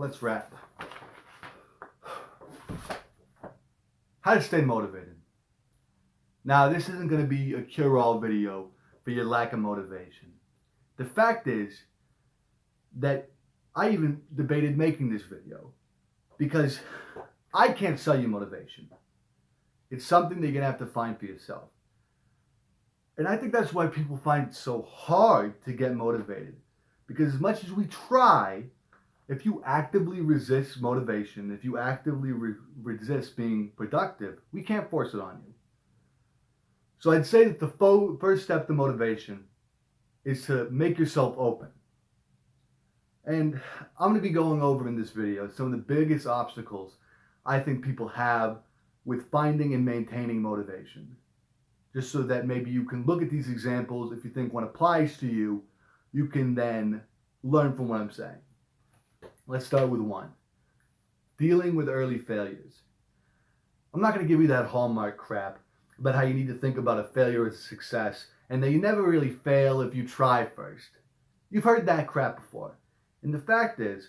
let's wrap. How to stay motivated. Now, this isn't going to be a cure-all video for your lack of motivation. The fact is that I even debated making this video because I can't sell you motivation. It's something that you're going to have to find for yourself. And I think that's why people find it so hard to get motivated. Because as much as we try, if you actively resist motivation, if you actively resist being productive, we can't force it on you. So I'd say that the first step to motivation is to make yourself open. And I'm going to be going over in this video some of the biggest obstacles I think people have with finding and maintaining motivation. Just so that maybe you can look at these examples. If you think one applies to you, you can then learn from what I'm saying. Let's start with one. Dealing with early failures. I'm not going to give you that hallmark crap about how you need to think about a failure as a success and that you never really fail if you try first. You've heard that crap before. And the fact is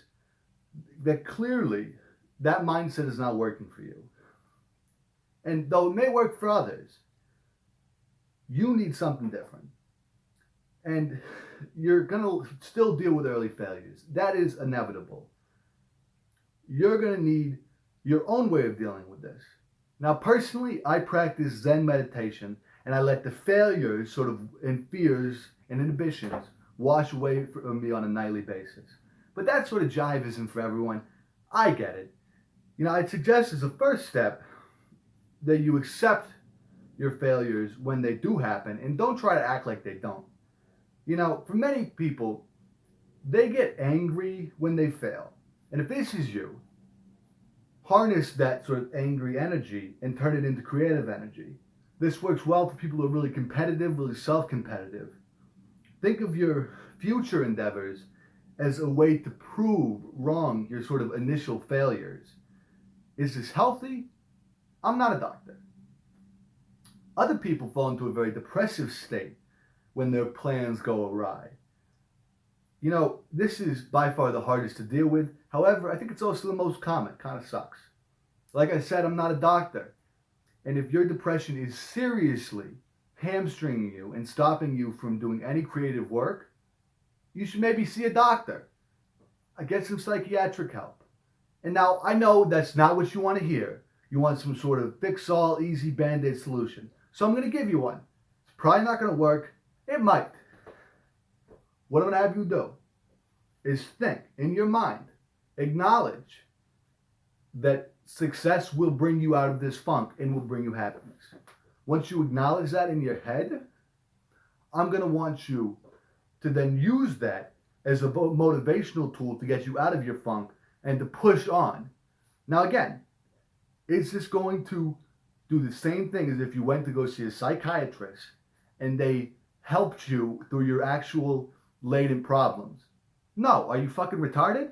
that clearly that mindset is not working for you. And though it may work for others, you need something different. And you're going to still deal with early failures. That is inevitable. You're going to need your own way of dealing with this. Now, personally, I practice Zen meditation, and I let the failures and fears and inhibitions wash away from me on a nightly basis. But that sort of jive isn't for everyone. I get it. I'd suggest as a first step that you accept your failures when they do happen and don't try to act like they don't. For many people, they get angry when they fail. And if this is you, harness that sort of angry energy and turn it into creative energy. This works well for people who are really competitive, really self-competitive. Think of your future endeavors as a way to prove wrong your sort of initial failures. Is this healthy? I'm not a doctor. Other people fall into a very depressive state when their plans go awry. This is by far the hardest to deal with. However, I think it's also the most common. It kind of sucks. Like I said, I'm not a doctor. And if your depression is seriously hamstringing you and stopping you from doing any creative work, you should maybe see a doctor. Get some psychiatric help. And now, I know that's not what you want to hear. You want some sort of fix-all, easy Band-Aid solution. So I'm going to give you one. It's probably not going to work. It might. What I'm going to have you do is think in your mind, acknowledge that success will bring you out of this funk and will bring you happiness. Once you acknowledge that in your head, I'm going to want you to then use that as a motivational tool to get you out of your funk and to push on. Now again, is this going to do the same thing as if you went to go see a psychiatrist and they helped you through your actual latent problems? No. Are you fucking retarded?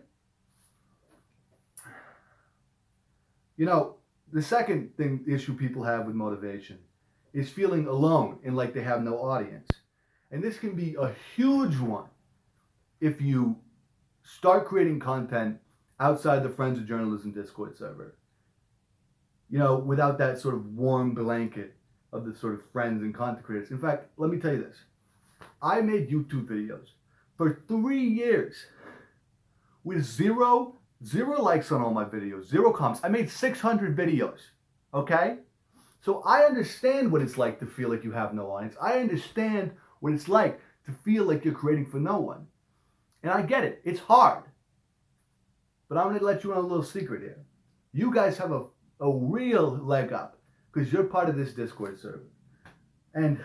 The second issue people have with motivation is feeling alone and like they have no audience. And this can be a huge one if you start creating content outside the Friends of Journalism Discord server. Without that sort of warm blanket of the sort of friends and content creators. In fact, let me tell you this. I made YouTube videos for 3 years with zero likes on all my videos, 0 comments. I made 600 videos, okay? So I understand what it's like to feel like you have no audience. I understand what it's like to feel like you're creating for no one. And I get it. It's hard. But I'm going to let you know a little secret here. You guys have a real leg up because you're part of this Discord server. And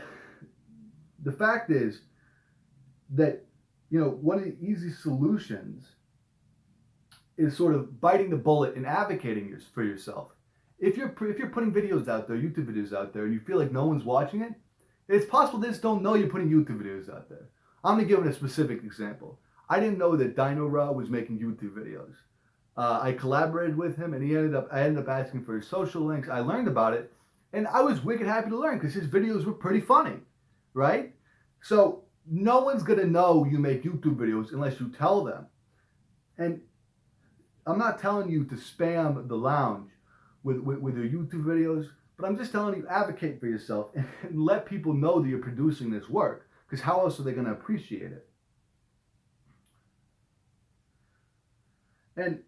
the fact is that, one of the easy solutions is sort of biting the bullet and advocating for yourself. If you're putting videos out there, YouTube videos out there, and you feel like no one's watching it, it's possible they just don't know you're putting YouTube videos out there. I'm going to give it a specific example. I didn't know that Dino Raw was making YouTube videos. I collaborated with him, and I ended up asking for his social links. I learned about it, and I was wicked happy to learn because his videos were pretty funny, right? So no one's going to know you make YouTube videos unless you tell them. And I'm not telling you to spam the lounge with your YouTube videos, but I'm just telling you advocate for yourself and let people know that you're producing this work. Because how else are they going to appreciate it? And,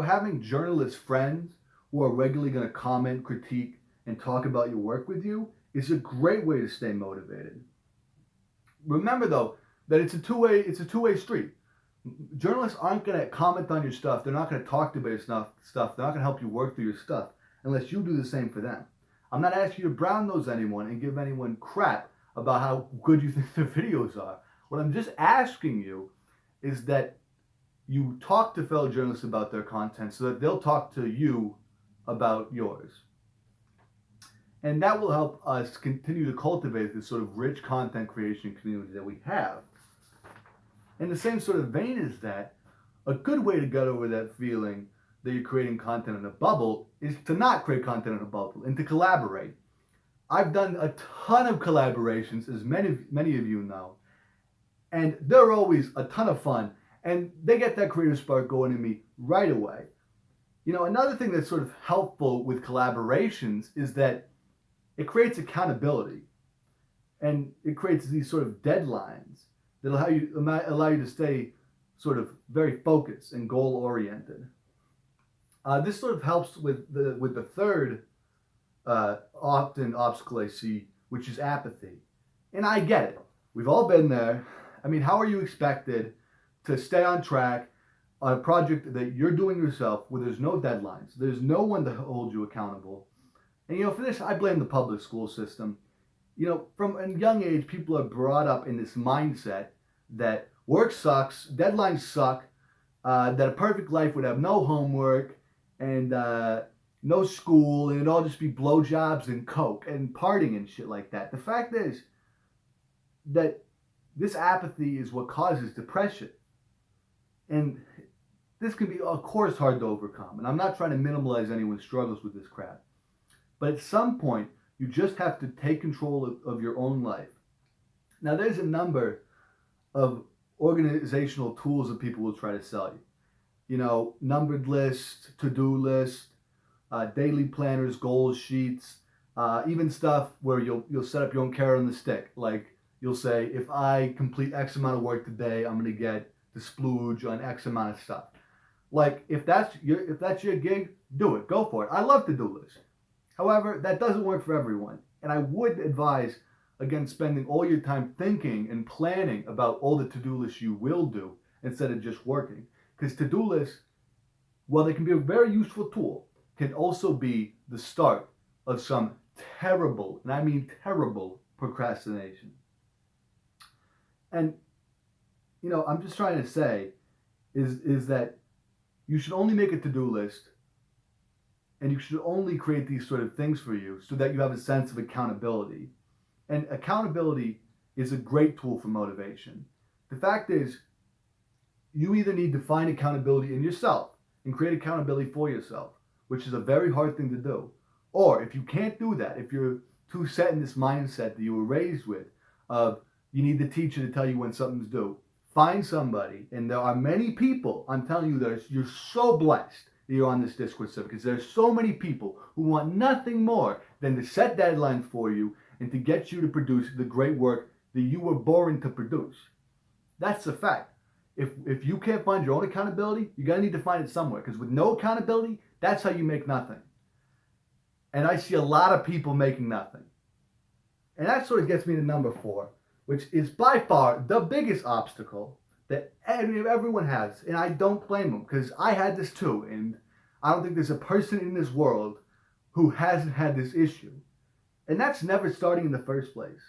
having journalist friends who are regularly going to comment, critique, and talk about your work with you is a great way to stay motivated. Remember though that it's a two-way street. Journalists aren't going to comment on your stuff. They're not going to talk to you about your stuff. They're not going to help you work through your stuff unless you do the same for them. I'm not asking you to brown nose anyone and give anyone crap about how good you think their videos are. What I'm just asking you is that you talk to fellow journalists about their content so that they'll talk to you about yours. And that will help us continue to cultivate this sort of rich content creation community that we have. In the same sort of vein as that, a good way to get over that feeling that you're creating content in a bubble is to not create content in a bubble and to collaborate. I've done a ton of collaborations, as many of you know, and they're always a ton of fun, and they get that creative spark going in me right away. Another thing that's sort of helpful with collaborations is that it creates accountability, and it creates these sort of deadlines that'll allow you to stay sort of very focused and goal oriented. This sort of helps with the third often obstacle I see, which is apathy. And I get it. We've all been there. I mean, how are you expected to stay on track on a project that you're doing yourself where there's no deadlines, there's no one to hold you accountable? And for this, I blame the public school system. From a young age, people are brought up in this mindset that work sucks, deadlines suck, that a perfect life would have no homework and no school, and it'd all just be blowjobs and coke and partying and shit like that. The fact is that this apathy is what causes depression. And this can be, of course, hard to overcome. And I'm not trying to minimize anyone's struggles with this crap. But at some point, you just have to take control of your own life. Now, there's a number of organizational tools that people will try to sell you. Numbered lists, to-do lists, daily planners, goal sheets, even stuff where you'll set up your own carrot on the stick. Like you'll say, if I complete X amount of work today, I'm going to get the splooge on X amount of stuff. Like if that's your gig, do it. Go for it. I love to-do lists. However, that doesn't work for everyone. And I would advise, again, spending all your time thinking and planning about all the to-do lists you will do instead of just working. Because to-do lists, while they can be a very useful tool, can also be the start of some terrible, and I mean terrible, procrastination. And, I'm just trying to say is that you should only make a to-do list, and you should only create these sort of things for you so that you have a sense of accountability. And accountability is a great tool for motivation. The fact is, you either need to find accountability in yourself and create accountability for yourself, which is a very hard thing to do. Or if you can't do that, if you're too set in this mindset that you were raised with of you need the teacher to tell you when something's due, find somebody. And there are many people, I'm telling you, you're so blessed that you're on this Discord server, because there's so many people who want nothing more than to set deadlines for you and to get you to produce the great work that you were born to produce. That's the fact. If you can't find your own accountability, you're going to need to find it somewhere, because with no accountability, that's how you make nothing. And I see a lot of people making nothing. And that sort of gets me to number 4, which is by far the biggest obstacle that everyone has. And I don't blame them, because I had this too. And I don't think there's a person in this world who hasn't had this issue. And that's never starting in the first place.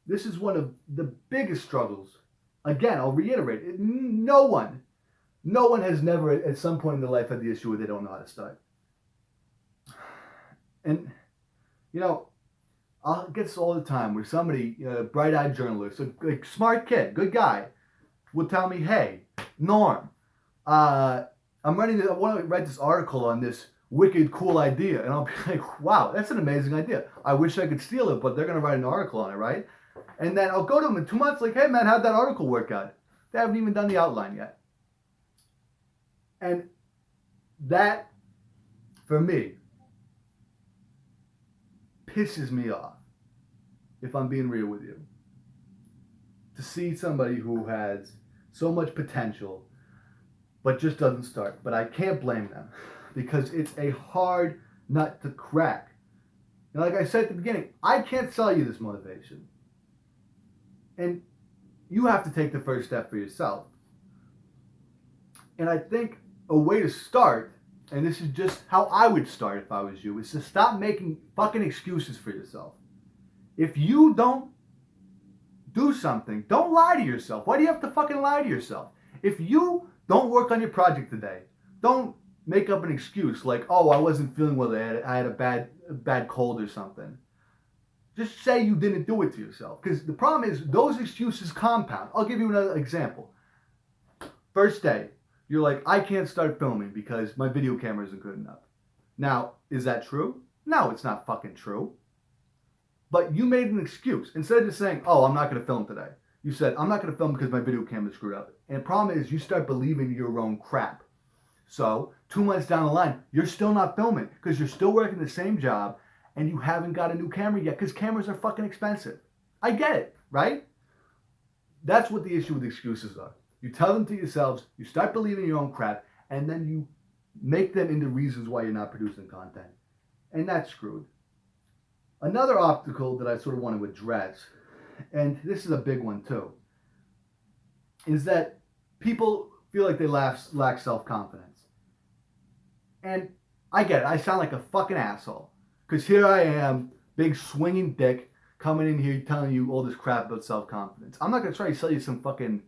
This is one of the biggest struggles. Again, I'll reiterate, no one has never at some point in their life had the issue where they don't know how to start. And, I'll get this all the time where somebody, bright-eyed journalist, a smart kid, good guy, will tell me, hey, Norm, I want to write this article on this wicked cool idea. And I'll be like, wow, that's an amazing idea. I wish I could steal it, but they're going to write an article on it, right? And then I'll go to them in 2 months, like, hey, man, how'd that article work out? They haven't even done the outline yet. And that, for me, pisses me off, if I'm being real with you. To see somebody who has so much potential, but just doesn't start. But I can't blame them, because it's a hard nut to crack. And like I said at the beginning, I can't sell you this motivation. And you have to take the first step for yourself. And I think a way to start, and this is just how I would start if I was you, is to stop making fucking excuses for yourself. If you don't do something, don't lie to yourself. Why do you have to fucking lie to yourself? If you don't work on your project today, don't make up an excuse like, oh, I wasn't feeling well, I had a bad cold or something. Just say you didn't do it to yourself. Because the problem is, those excuses compound. I'll give you another example. First day, you're like, I can't start filming because my video camera isn't good enough. Now, is that true? No, it's not fucking true. But you made an excuse. Instead of just saying, oh, I'm not going to film today, you said, I'm not going to film because my video camera is screwed up. And the problem is, you start believing your own crap. So, 2 months down the line, you're still not filming because you're still working the same job and you haven't got a new camera yet because cameras are fucking expensive. I get it, right? That's what the issue with excuses are. You tell them to yourselves, you start believing your own crap, and then you make them into reasons why you're not producing content. And that's screwed. Another obstacle that I sort of want to address, and this is a big one too, is that people feel like they lack self-confidence. And I get it. I sound like a fucking asshole. Because here I am, big swinging dick, coming in here telling you all this crap about self-confidence. I'm not going to try to sell you some fucking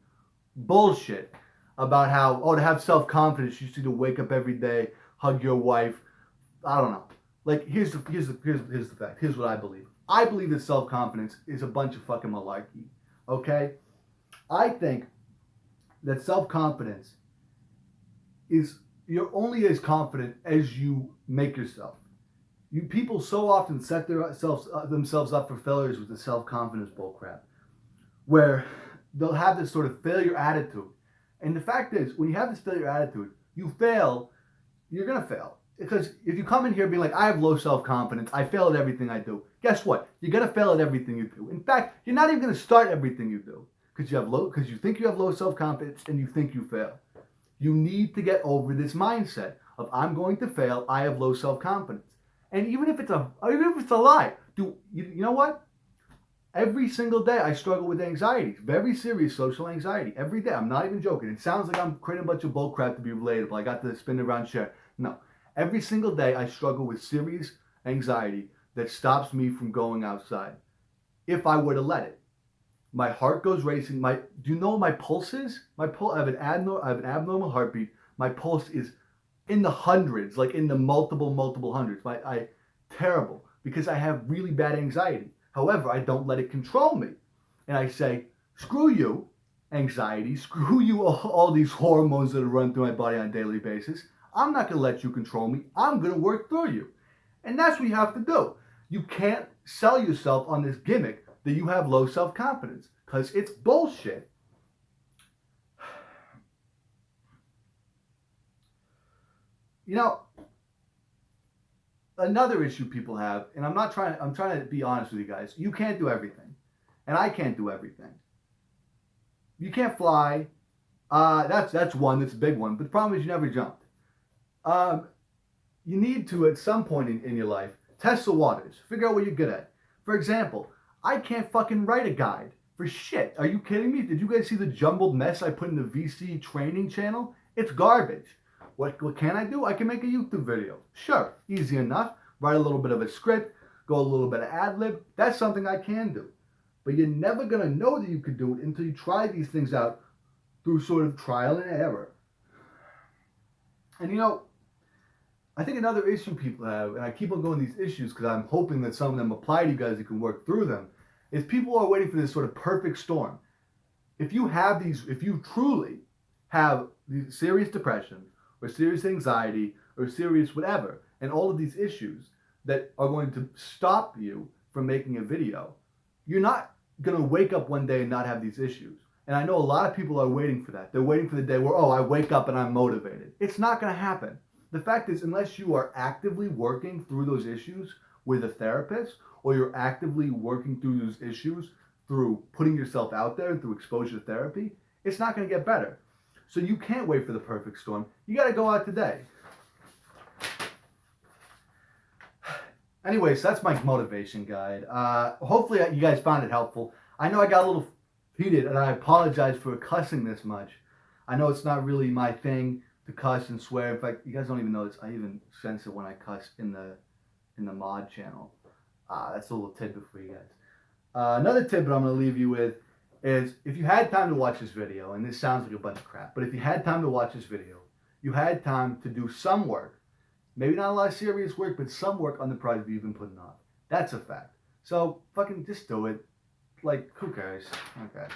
bullshit about how, oh, to have self-confidence, you just need to wake up every day, hug your wife. I don't know. Like, here's the fact. Here's what I believe. I believe that self-confidence is a bunch of fucking malarkey. Okay? I think that self-confidence is, you're only as confident as you make yourself. You people so often set themselves up for failures with the self-confidence bullcrap, where they'll have this sort of failure attitude. And the fact is, when you have this failure attitude, you fail, you're going to fail. Because if you come in here being like, I have low self-confidence, I fail at everything I do, guess what? You're going to fail at everything you do. In fact, you're not even going to start everything you do because you think you have low self-confidence and you think you fail. You need to get over this mindset of, I'm going to fail, I have low self-confidence. And even if it's a lie, you know what? Every single day I struggle with anxiety, very serious social anxiety. Every day, I'm not even joking. It sounds like I'm creating a bunch of bullcrap to be relatable. I got the spin around share. No, every single day I struggle with serious anxiety that stops me from going outside. If I were to let it, my heart goes racing. Do you know what my pulse is? I have an abnormal heartbeat. My pulse is in the hundreds, like in the multiple hundreds. Terrible, because I have really bad anxiety. However, I don't let it control me. And I say, screw you, anxiety, screw you, all these hormones that run through my body on a daily basis. I'm not going to let you control me. I'm going to work through you. And that's what you have to do. You can't sell yourself on this gimmick that you have low self-confidence, because it's bullshit. You know, another issue people have, and I'm trying to be honest with you guys. You can't do everything. And I can't do everything. You can't fly. That's one, that's a big one. But the problem is you never jumped. You need to, at some point in your life, test the waters. Figure out what you're good at. For example, I can't fucking write a guide for shit. Are you kidding me? Did you guys see the jumbled mess I put in the VC training channel? It's garbage. What can I do? I can make a YouTube video. Sure, easy enough. Write a little bit of a script, go a little bit of ad-lib. That's something I can do. But you're never going to know that you could do it until you try these things out through sort of trial and error. And you know, I think another issue people have, and I keep on going these issues because I'm hoping that some of them apply to you guys, you can work through them, is people are waiting for this sort of perfect storm. If you truly have serious depression, or serious anxiety, or serious whatever, and all of these issues that are going to stop you from making a video, you're not going to wake up one day and not have these issues. And I know a lot of people are waiting for that. They're waiting for the day where, oh, I wake up and I'm motivated. It's not going to happen. The fact is, unless you are actively working through those issues with a therapist, or you're actively working through those issues through putting yourself out there and through exposure therapy, it's not going to get better. So you can't wait for the perfect storm. You got to go out today. Anyways, that's my motivation guide. Hopefully you guys found it helpful. I know I got a little heated, and I apologize for cussing this much. I know it's not really my thing to cuss and swear. In fact, you guys don't even know this. I even sense it when I cuss in the mod channel. That's a little tidbit for you guys. Another tidbit I'm going to leave you with is, if you had time to watch this video, and this sounds like a bunch of crap, but if you had time to watch this video, you had time to do some work. Maybe not a lot of serious work, but some work on the project you've been putting off. That's a fact. So fucking just do it. Like, who cares? Okay.